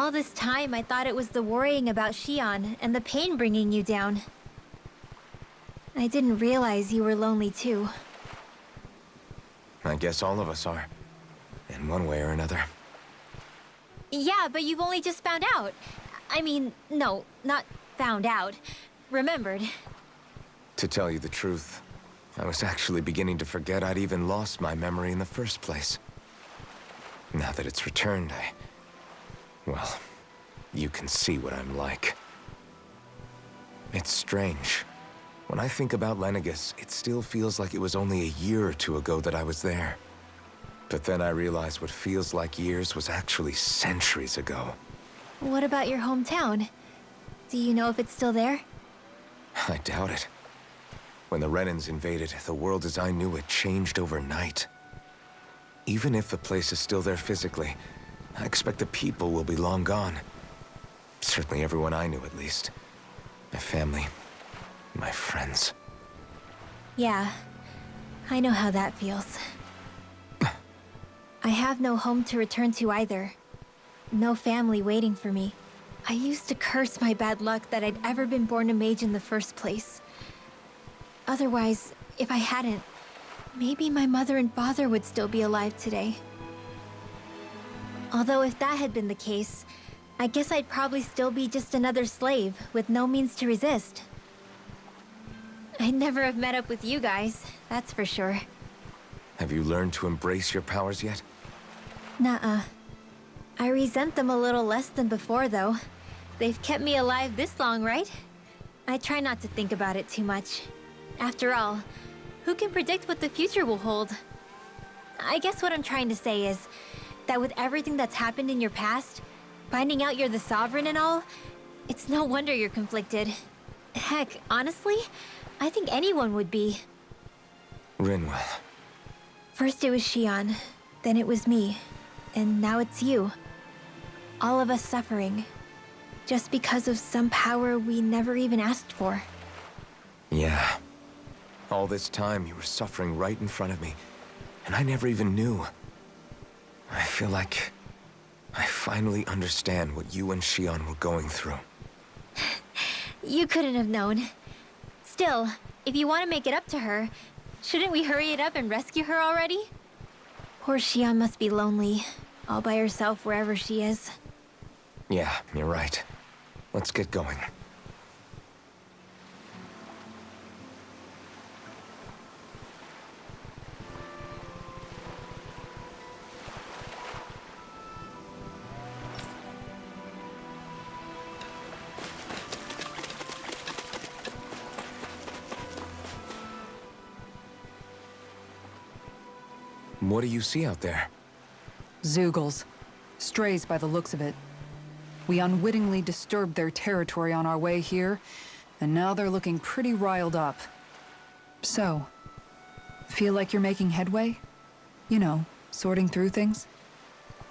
All this time, I thought it was the worrying about Shion and the pain bringing you down. I didn't realize you were lonely too. I guess all of us are, in one way or another. Yeah, but you've only just found out. I mean, no, not found out. Remembered. To tell you the truth, I was actually beginning to forget I'd even lost my memory in the first place. Now that it's returned, well, you can see what I'm like. It's strange. When I think about Lenegis, it still feels like it was only a year or two ago that I was there. But then I realized what feels like years was actually centuries ago. What about your hometown? Do you know if it's still there? I doubt it. When the Renans invaded, the world as I knew it changed overnight. Even if the place is still there physically, I expect the people will be long gone. Certainly everyone I knew, at least. My family, my friends. Yeah, I know how that feels. I have no home to return to either. No family waiting for me. I used to curse my bad luck that I'd ever been born a mage in the first place. Otherwise, if I hadn't, maybe my mother and father would still be alive today. Although if that had been the case, I guess I'd probably still be just another slave with no means to resist. I'd never have met up with you guys, that's for sure. Have you learned to embrace your powers yet? Nuh-uh. I resent them a little less than before, though. They've kept me alive this long, right? I try not to think about it too much. After all, who can predict what the future will hold? I guess what I'm trying to say is that with everything that's happened in your past, finding out you're the Sovereign and all, it's no wonder you're conflicted. Heck, honestly, I think anyone would be. Rinwell. First it was Shion, then it was me, and now it's you. All of us suffering, just because of some power we never even asked for. Yeah. All this time you were suffering right in front of me, and I never even knew. I feel like I finally understand what you and Shion were going through. You couldn't have known. Still, if you want to make it up to her, shouldn't we hurry it up and rescue her already? Poor Shion must be lonely, all by herself wherever she is. Yeah, you're right. Let's get going. What do you see out there? Zeugles. Strays by the looks of it. We unwittingly disturbed their territory on our way here, and now they're looking pretty riled up. So, feel like you're making headway? You know, sorting through things?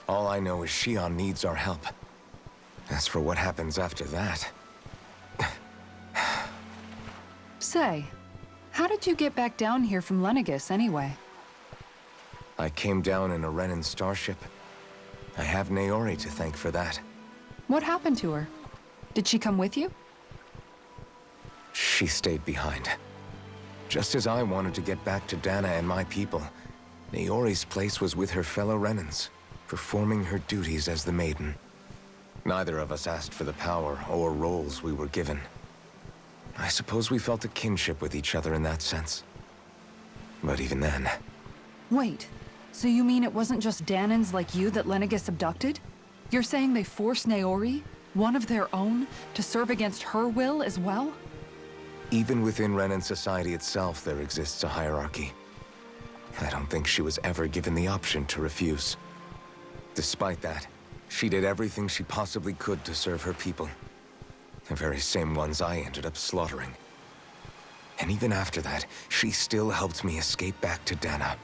All I know is Shion needs our help. As for what happens after that... Say, how did you get back down here from Lenegis, anyway? I came down in a Renan starship. I have Naori to thank for that. What happened to her? Did she come with you? She stayed behind. Just as I wanted to get back to Dana and my people, Naori's place was with her fellow Renans, performing her duties as the Maiden. Neither of us asked for the power or roles we were given. I suppose we felt a kinship with each other in that sense. But even then... Wait, so you mean it wasn't just Danans like you that Lenegis abducted? You're saying they forced Naori, one of their own, to serve against her will as well? Even within Renan society itself, there exists a hierarchy. I don't think she was ever given the option to refuse. Despite that, she did everything she possibly could to serve her people. The very same ones I ended up slaughtering. And even after that, she still helped me escape back to Dana.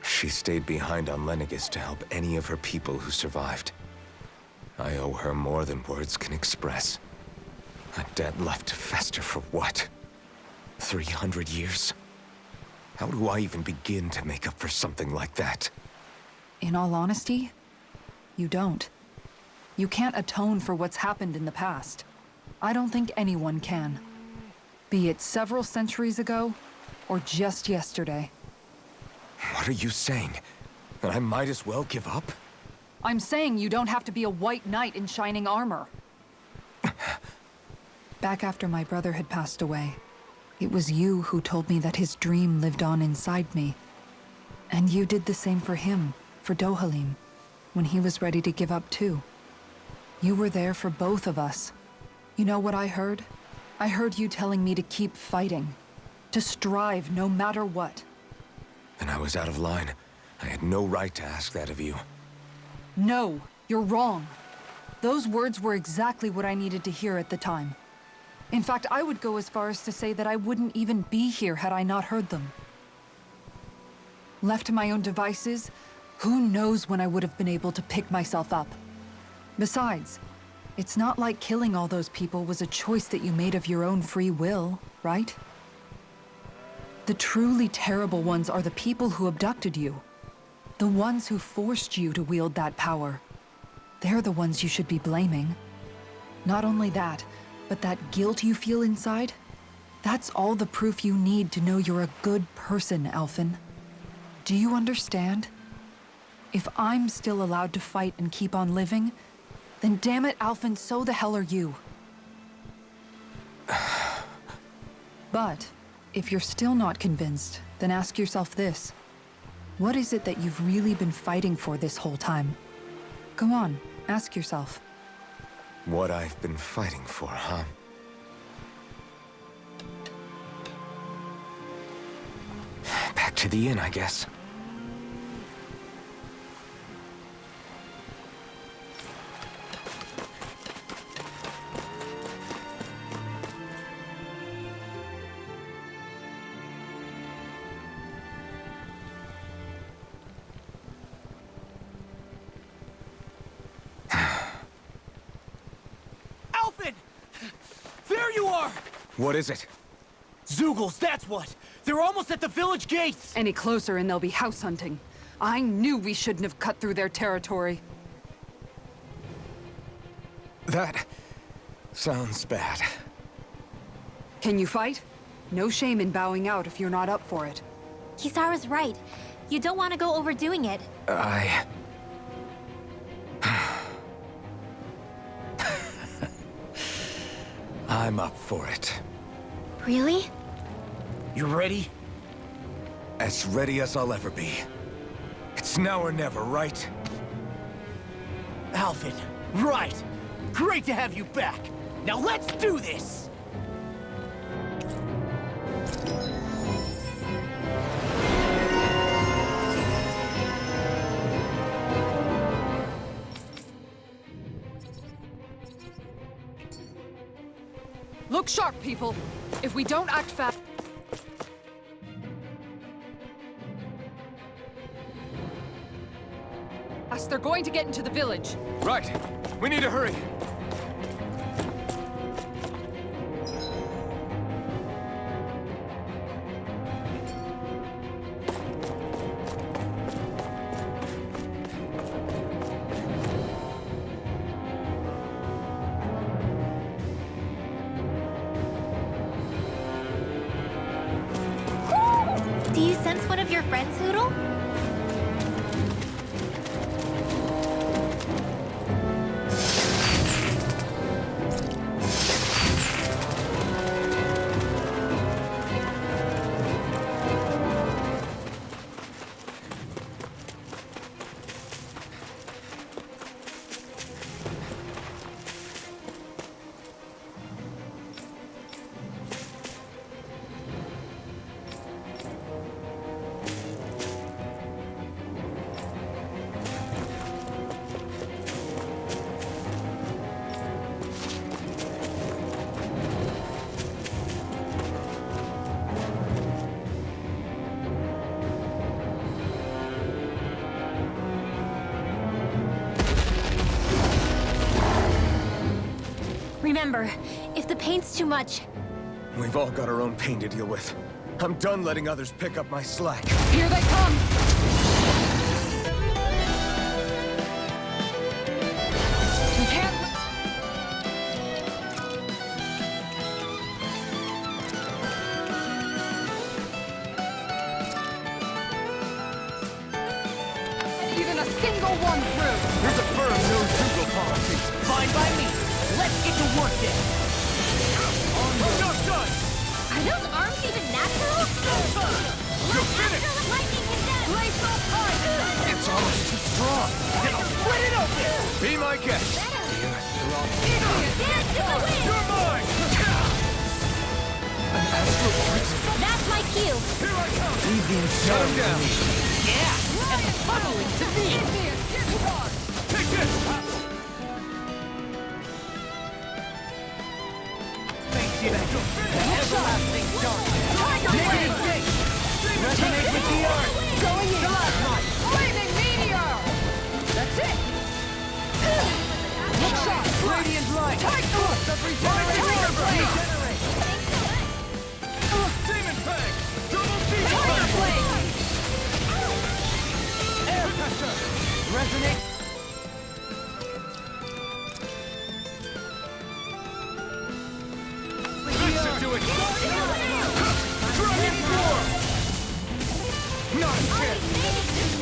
She stayed behind on Lenegis to help any of her people who survived. I owe her more than words can express. A debt left to fester for what? 300 years? How do I even begin to make up for something like that? In all honesty, you don't. You can't atone for what's happened in the past. I don't think anyone can. Be it several centuries ago, or just yesterday. What are you saying? That I might as well give up? I'm saying you don't have to be a white knight in shining armor. Back after my brother had passed away, it was you who told me that his dream lived on inside me. And you did the same for him, for Dohalim, when he was ready to give up too. You were there for both of us. You know what I heard? I heard you telling me to keep fighting, to strive no matter what. And I was out of line. I had no right to ask that of you. No, you're wrong. Those words were exactly what I needed to hear at the time. In fact, I would go as far as to say that I wouldn't even be here had I not heard them. Left to my own devices, who knows when I would have been able to pick myself up. Besides, it's not like killing all those people was a choice that you made of your own free will, right? The truly terrible ones are the people who abducted you. The ones who forced you to wield that power. They're the ones you should be blaming. Not only that, but that guilt you feel inside, that's all the proof you need to know you're a good person, Alphen. Do you understand? If I'm still allowed to fight and keep on living, then damn it, Alphen, so the hell are you. But, if you're still not convinced, then ask yourself this. What is it that you've really been fighting for this whole time? Go on, ask yourself. What I've been fighting for, huh? Back to the inn, I guess. There you are! What is it? Zeugles, that's what! They're almost at the village gates! Any closer and they'll be house hunting. I knew we shouldn't have cut through their territory. That sounds bad. Can you fight? No shame in bowing out if you're not up for it. Kisara's right. You don't want to go overdoing it. I'm up for it. Really? You ready? As ready as I'll ever be. It's now or never, right? Alvin, right! Great to have you back! Now let's do this! Look sharp, people! If we don't act fast... They're going to get into the village. Right. We need to hurry. Do you sense one of your friends, Hoodle? Remember, if the pain's too much... We've all got our own pain to deal with. I'm done letting others pick up my slack. Here they come! sketch! You're mine! An astral arts? That's my cue. Here I come! Leave the inferno to me. Yeah! And the funneling to me! Take this! Thank you! The everlasting dark! Negative gate! Resonate with the earth! Going in! Flaming meteor! That's it! Look shot! Radiant light! Take the look of regeneration! Regenerate! Demon Fang! Double demon Tiger Fang! blade! Air pressure! Resonate! This should do it! Dragon Form! Not a chance!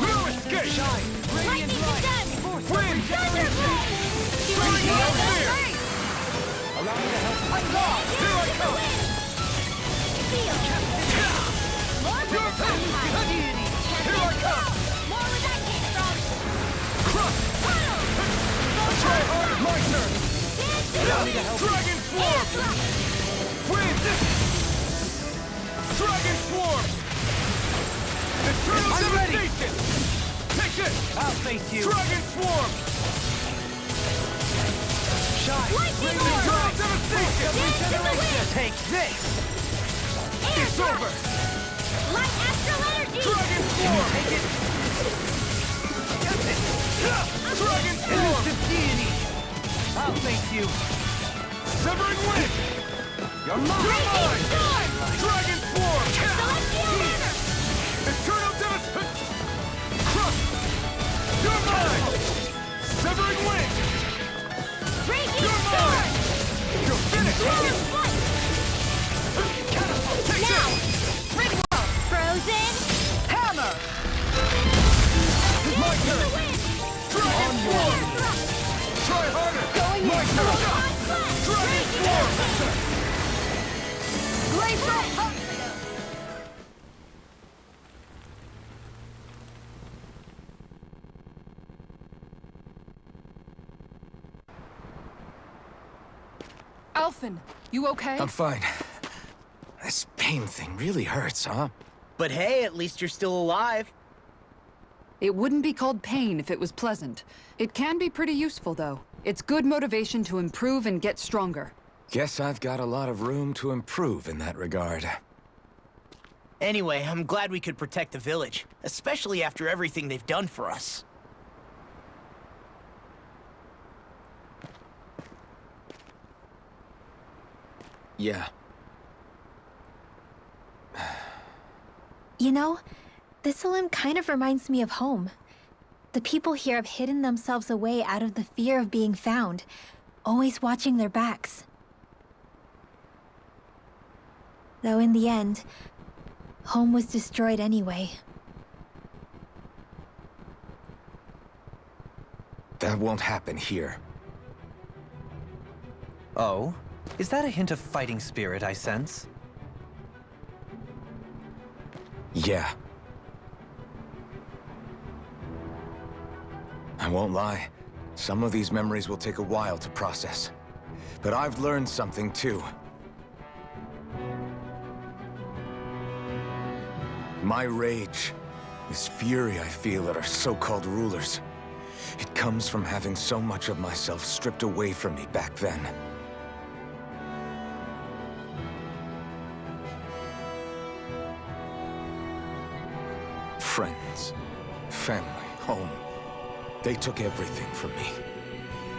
No escape! Shine! Radiant light! Force of Wind! regeneration! No fear! Allow me to help. Unlock! Here I come! Your path! Deity! Here I come! More where that came from. Crush! Try harder! My turn! Allow me to help. Dragon Form! Wind! Dragon Form! Eternal I'm ready. devastation! Take this! I'll face you! Dragon Swarm! Shine! Lightning Radiant orb! light! Devastation! Dance in the wind! Take this! It's over! Light astral energy! Dragon Can you Swarm! take it? Dragon Swarm! Elusive deity! I'll face you! Severing Wind! You're mine! You're mine! Dragon Swarm! Celestial banner! Eternal devastation! Crush! You're mine! Severing Wind! Raging You're storm! mine! You're finished! Lunar flight! Catapult! Take Now! this! Ringworld! Frozen! Hammer! My Dance in the turn! wind! Dragon Swarm! Air thrust! Try harder! Going My in! turn! Onslaught! Dragon Raging Swarm! air Glacial punch! Alphen, you okay? I'm fine. This pain thing really hurts, huh? But hey, at least you're still alive. It wouldn't be called pain if it was pleasant. It can be pretty useful, though. It's good motivation to improve and get stronger. Guess I've got a lot of room to improve in that regard. Anyway, I'm glad we could protect the village, especially after everything they've done for us. Yeah. You know, Thistleum kind of reminds me of home. The people here have hidden themselves away out of the fear of being found, always watching their backs. Though in the end, home was destroyed anyway. That won't happen here. Oh? Is that a hint of fighting spirit I sense? Yeah. I won't lie. Some of these memories will take a while to process. But I've learned something too. My rage, this fury I feel at our so-called rulers, it comes from having so much of myself stripped away from me back then. Friends, family, home. They took everything from me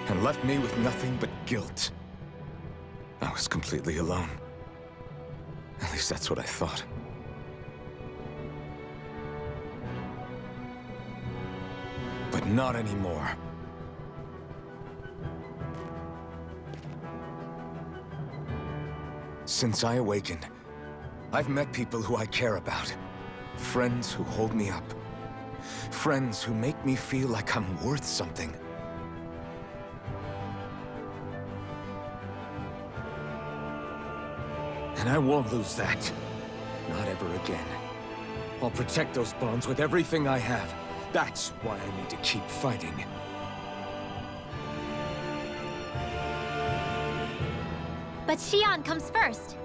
and left me with nothing but guilt. I was completely alone. At least that's what I thought. But not anymore. Since I awakened, I've met people who I care about. Friends who hold me up. Friends who make me feel like I'm worth something. And I won't lose that. Not ever again. I'll protect those bonds with everything I have. That's why I need to keep fighting. But Xion comes first.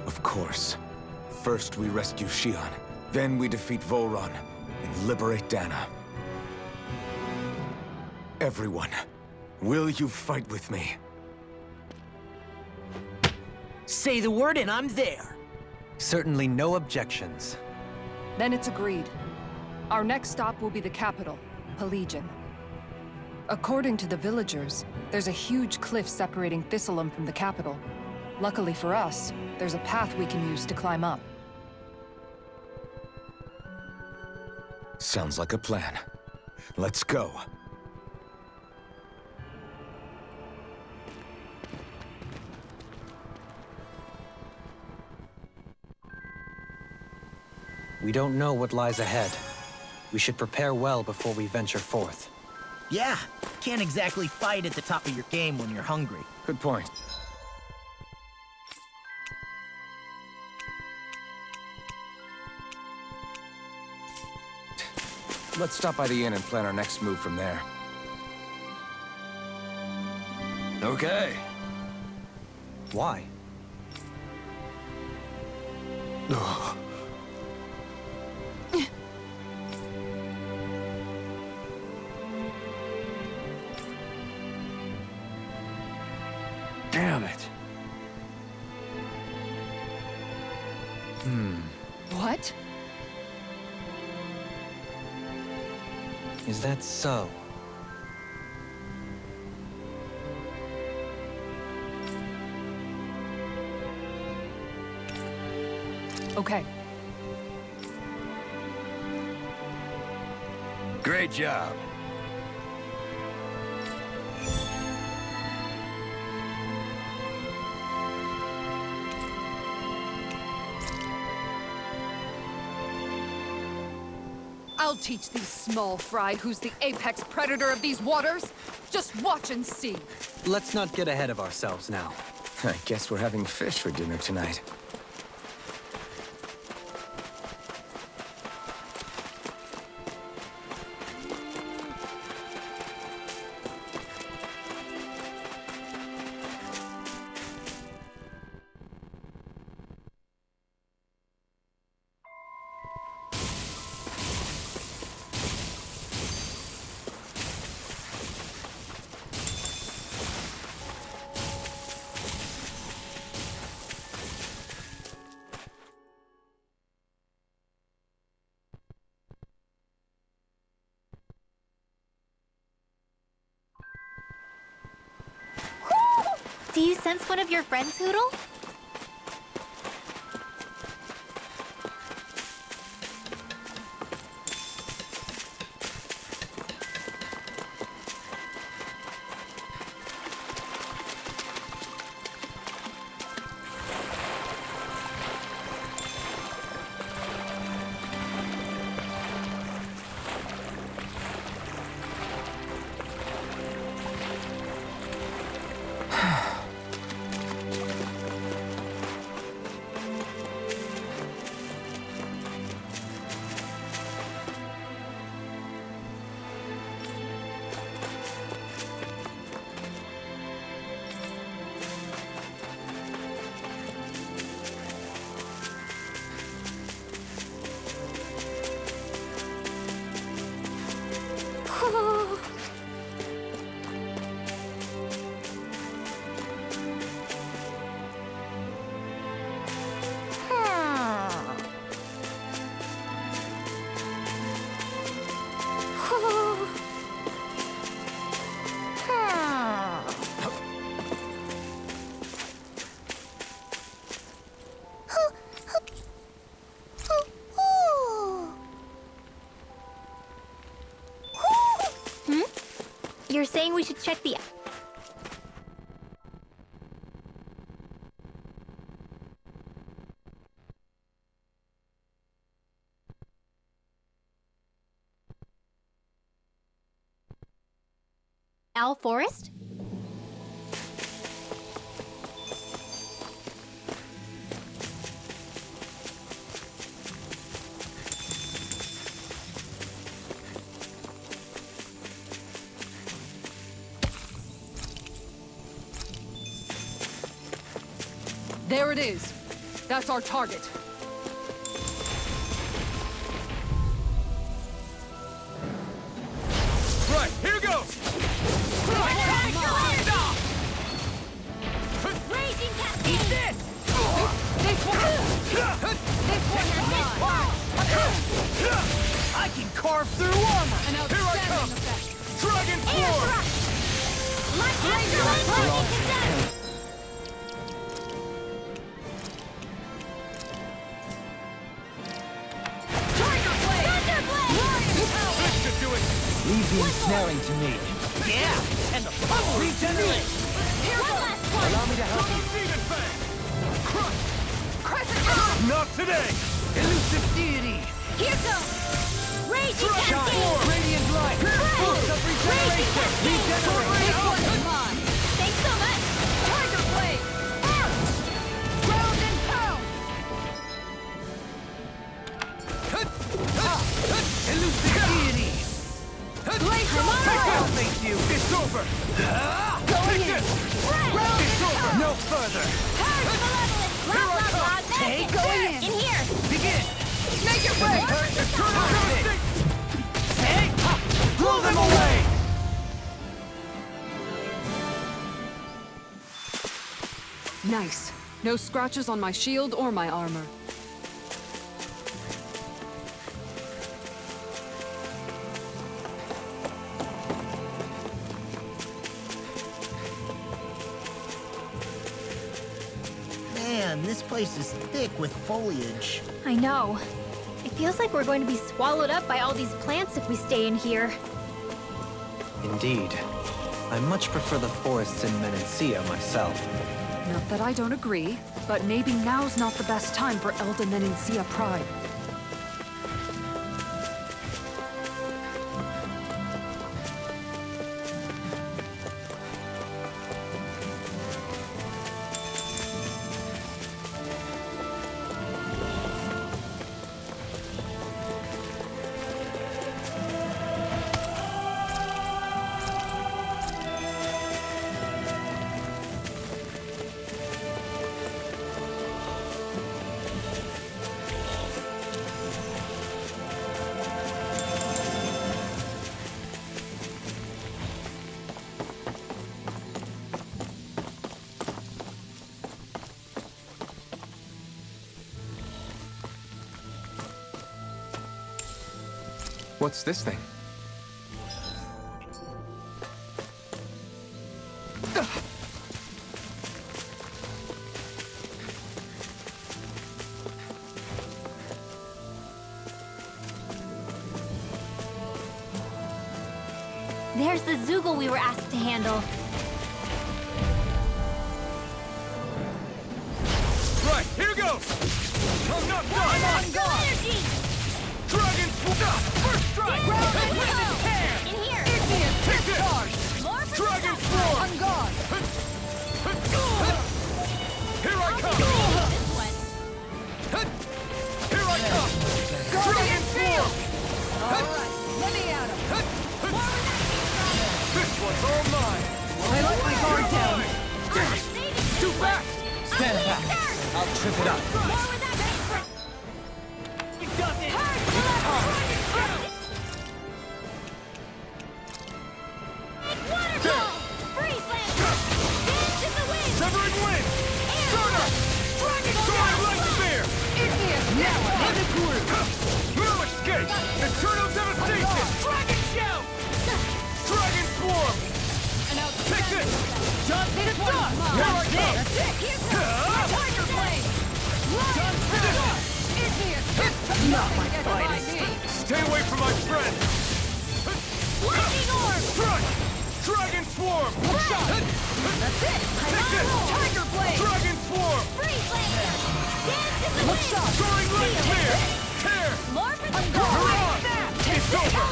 Of course. First we rescue Xion, then we defeat Volron and liberate Dana. Everyone, will you fight with me? Say the word and I'm there. Certainly no objections. Then it's agreed. Our next stop will be the capital, Pelegion. According to the villagers, there's a huge cliff separating Thistleum from the capital. Luckily for us, there's a path we can use to climb up. Sounds like a plan. Let's go. We don't know what lies ahead. We should prepare well before we venture forth. Yeah, can't exactly fight at the top of your game when you're hungry. Good point. Let's stop by the inn and plan our next move from there. Okay. Why? Damn it. What? Is that so? Okay. Great job. I'll teach these small fry who's the apex predator of these waters. Just watch and see. Let's not get ahead of ourselves now. I guess we're having fish for dinner tonight. Do you sense one of your friends, Hoodle? You're saying we should check the... Owl Forest? There it is. That's our target. Right, here goes! Raging cascade! Eat this! This one is mine! I can carve through armor! An Here I outstanding come! effect. Dragon Air Form! thrust! Light after lightning condemned! Tiger Blade! Thunder blade! Lion power! This should do it! Leave the ensnaring to me. Yeah! And the pummel regenerate! One last one! Allow me to help you. Demon Fang! Crush! Crescent Moon! Not today! Elusive deity! Here goes! Raging cascade! Radiant light! Boost of regeneration! Regenerate! This one is mine! Thanks so much! Tiger Blade! Earth! Ground and pound! Elusive deity! Blaze of Take fire! that, thank you! It's over! Going Take in! this! Ground It's and over! pound! No further! Purge malevolence! Loud, loud, loud! Take Medicine! going in. In here! Begin! Make it break! Eternal devastation! Hey! Blow them away! Nice. No scratches on my shield or my armor. Man, this place is thick with foliage. I know. It feels like we're going to be swallowed up by all these plants if we stay in here. Indeed. I much prefer the forests in Menancia myself. Not that I don't agree, but maybe now's not the best time for Elda Menancia pride. What's this thing? There's the Zoogle we were asked to handle. Right, here goes! I'm not done! Astral energy! Dragon First strike! Ground and Wind pound! and tear! In here! Igneous Take this! discharge! More for Dragon the Swarm! On guard! Here I come! This one. Here I come! Guardian field! Alright, let me at him! This one's all mine! I let my guard down! Damn it! Too fast! Stand back. I'll trip it up. More with that base. It does it! Waterfall! Freeze land! Dance in the wind! Severing wind! Soda! Dragon Soaring light spear! Igneous Now discharge! I'm in the group! No escape! Eternal devastation! Dragon shout! Dragon swarm! An Take outstanding this! Done This for one's mine! Here I come! That's it! Here's Tiger Blade! Lion power! Igneous discharge! Not my Nothing gets by finest. me! Stay away from my friend! Lightning orb! Crush! Dragon swarm! That's it! Take this! Tiger Blade! Dragon swarm! Freeze laser! Dance in the wind! Soaring light spear! Tear! More for the You're goal! on! It's over!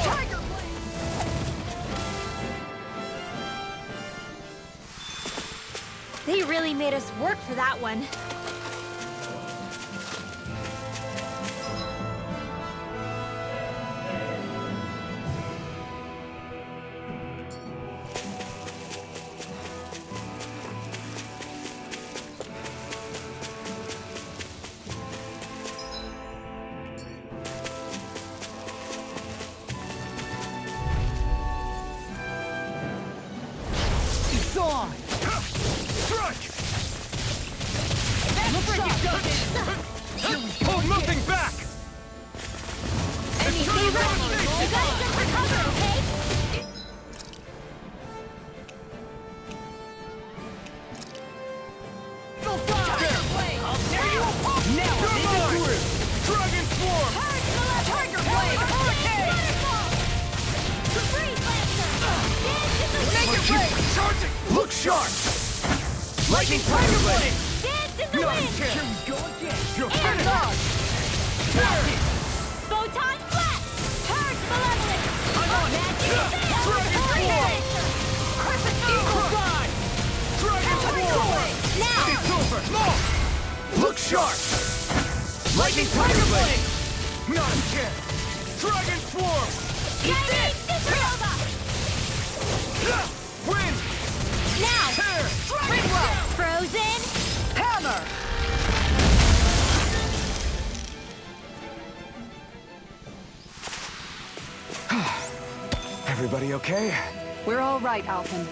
Tiger Blade! They really made us work for that one. on! Strike! Looks like you've done it! Hold nothing back! Be ready! You gotta just recover, okay? Go far! I'll tear you apart! Now You're make it mine! through! Dragon Swarm! Tiger Blade! Hurricane! Freeze Lancer! Make it rain! Charging! Look sharp! Lightning Tiger Blade! Dance in the Not wind! here! Here we go again! You're Air finished! dodge! Photon Flash! Purge Malevolence! I'm on it! Magic Dragon Sail! Swarm! Eagle Ride! Dragon Swarm! Now! It's over! No! Look sharp! Lightning Tiger Blade! Not a chance! Dragon Swarm! Chinese Supernova! Wind! Now! Tear! Ringwell! Frozen! Hammer! Everybody okay? We're all right, Alphen.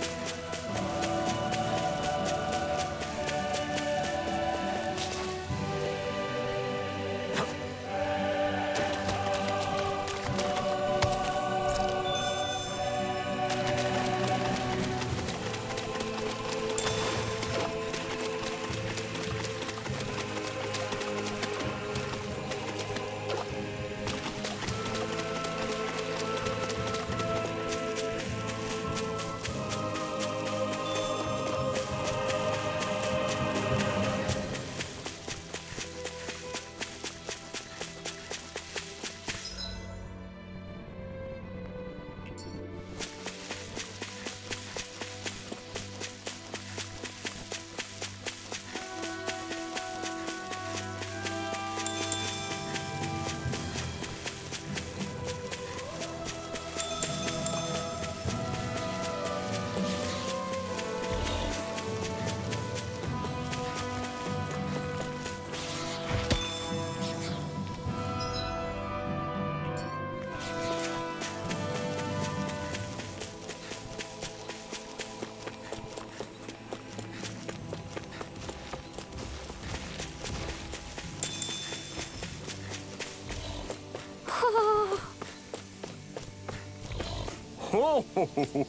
Ho ho ho ho!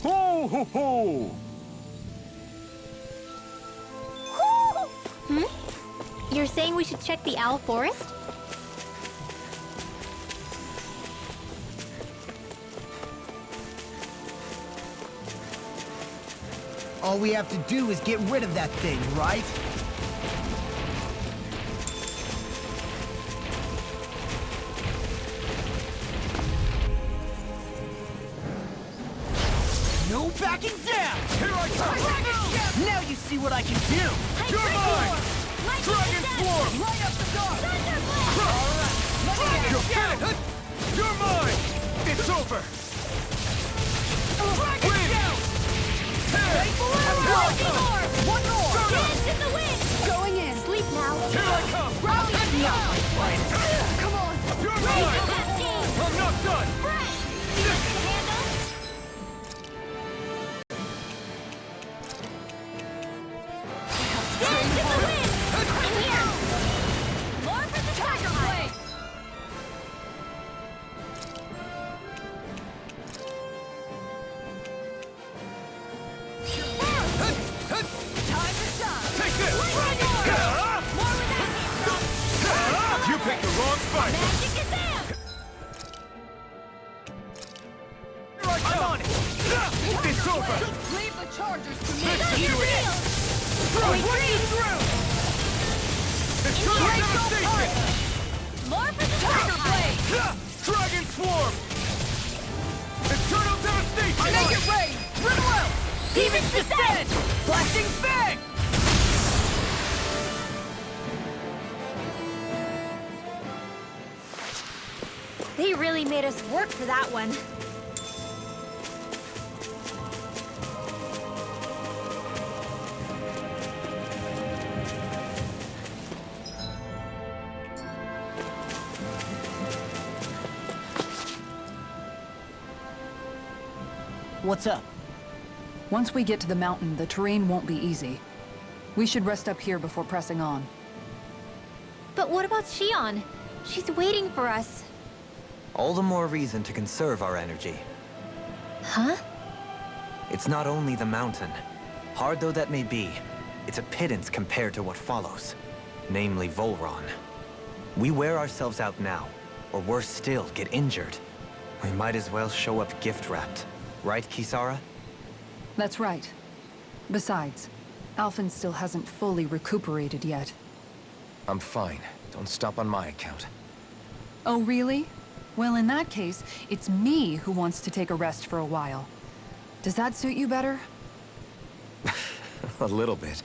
Ho ho ho! You're saying we should check the Owl Forest? All we have to do is get rid of that thing, right? No backing down! Here I come! Now you see what I can do! You're mine! Dragon Swarm! Light up the dark! You're finished! You're mine! It's over! Dragon Shout! Tear! One more! Dance in the wind! Going in! Sleep now! Here I come! Rally now! Come on! You're Raise mine! that team! I'm not done! Fresh! You can handle? Dance in the wind! In here! More for the Tiger Blade! Time to shine! Take this! More with that hand! You picked the wrong fight! Magic is out! I'm on it! It's over! Leave the chargers to me! This should do it! Retreat! It's total devastation! More for the Tiger Blade! Dragon Swarm! Eternal devastation! Make it rain! Ringwell! Demon's Descent! Flashing Fang! They really made us work for that one. What's up? Once we get to the mountain, the terrain won't be easy. We should rest up here before pressing on. But what about Shion? She's waiting for us. All the more reason to conserve our energy. Huh? It's not only the mountain. Hard though that may be, it's a pittance compared to what follows. Namely Volron. We wear ourselves out now, or worse still, get injured. We might as well show up gift-wrapped. Right, Kisara? That's right. Besides, Alphen still hasn't fully recuperated yet. I'm fine. Don't stop on my account. Oh, really? Well, in that case, it's me who wants to take a rest for a while. Does that suit you better? A little bit.